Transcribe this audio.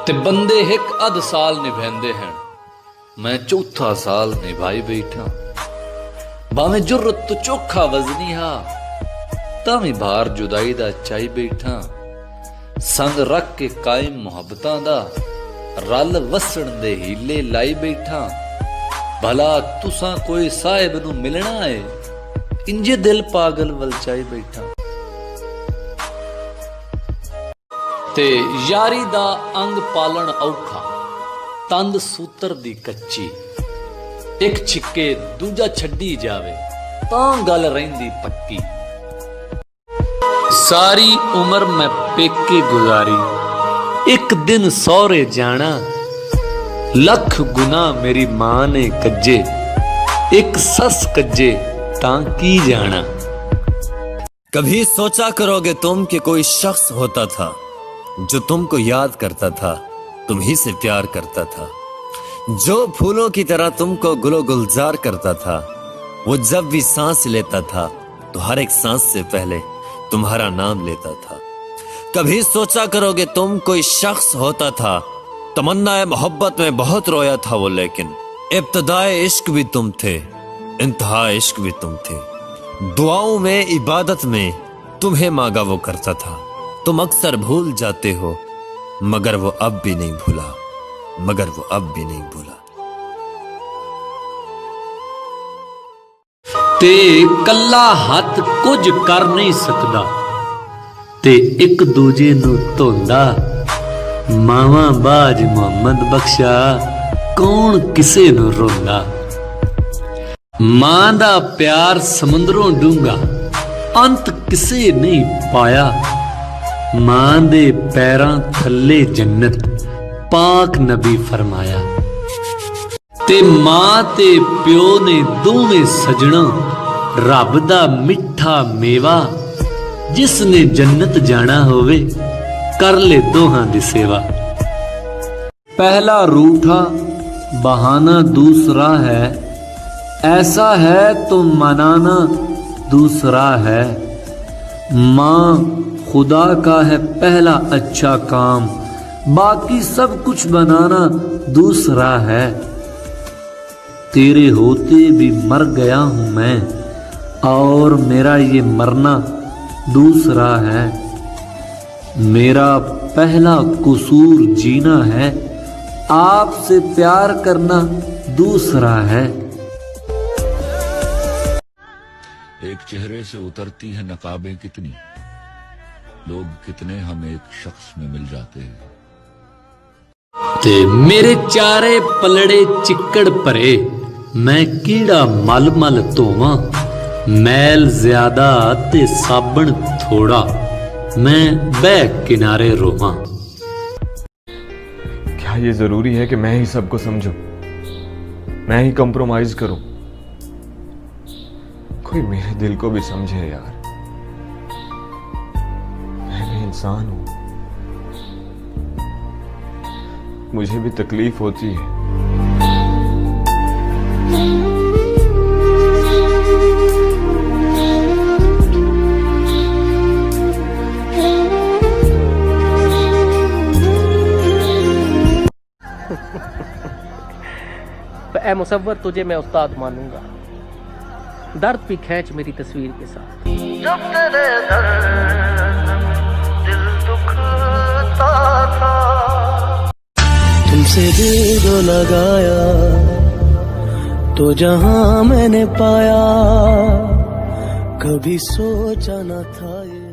ते बंदे एक अध साल निभांदे हैं, मैं चौथा साल निभाई बैठा। भावें जुर्रत तो चोखा वजनी हा, तावी भार जुदाई दा चाई बैठा। संग रख के कायम मुहब्बतां दा, रल वसण दे हीले लाई बैठा। भला तुसां कोई साहिब नू मिलना है, इंजे दिल पागल वलचाई बैठा। ते यारी दा अंग पालन औखा, तंद सूतर दी कच्ची। एक छिक्के दूजा छड्डी जावे, तां गल रहिंदी पक्की। सारी उम्र मैं पेके गुजारी, एक दिन सौरे जाना। लख गुना मेरी मां ने कज्जे, एक सस कज्जे तां की जाना। कभी सोचा करोगे तुम कि कोई शख्स होता था जो तुमको याद करता था, तुम ही से प्यार करता था, जो फूलों की तरह तुमको गुलो गुलजार करता था। वो जब भी सांस लेता था तो हर एक सांस से पहले तुम्हारा नाम लेता था। कभी सोचा करोगे तुम कोई शख्स होता था, तमन्नाए मोहब्बत में बहुत रोया था वो, लेकिन इब्तदाए इश्क भी तुम थे, इंतहा इश्क भी तुम थे। दुआओं में इबादत में तुम्हें मांगा वो करता था। तुम अक्सर भूल जाते हो, मगर वो अब भी नहीं भूला, मगर वो अब भी नहीं भूला। ते कल्ला हथ कुछ कर नहीं सकदा, ते एक दूजे नू धोंदा। मावा बाज मोहम्मद बख्शा, कौन किसे नू रोंदा। मां दा प्यार समुंदरों डूंगा, अंत किसे नहीं पाया। मां दे पैरां थल्ले जन्नत, पाक नबी फरमाया। ते मां ते प्यो ने दोवें सजना, रब दा मिठा मेवा। जिसने जन्नत जाना होवे, कर ले दोहां दी सेवा। पहला रूठा बहाना दूसरा है, ऐसा है तो मनाना दूसरा है। मां खुदा का है पहला अच्छा काम, बाकी सब कुछ बनाना दूसरा है। तेरे होते भी मर गया हूं मैं, और मेरा ये मरना दूसरा है। मेरा पहला कसूर जीना है, आपसे प्यार करना दूसरा है। एक चेहरे से उतरती है नकाबें कितनी, लोग कितने हम एक शख्स में मिल जाते हैं। ते मेरे चारे पलड़े चिक्कड़ भरे, मैं कीड़ा मल मल धोवां। मैल ज्यादा ते साबण थोड़ा, मैं बह किनारे रोवां। क्या ये जरूरी है कि मैं ही सबको समझूं, मैं ही कंप्रोमाइज करूं? कोई मेरे दिल को भी समझे यार, मैं भी इंसान हूं, मुझे भी तकलीफ होती है। ऐ मुसव्वर, तुझे मैं उस्ताद मानूंगा, दर्द भी खींच मेरी तस्वीर के साथ। जब तेरे दर्द दिल दुखता था, तुमसे दिल जो लगाया तो जहां मैंने पाया, कभी सोचा न था ये।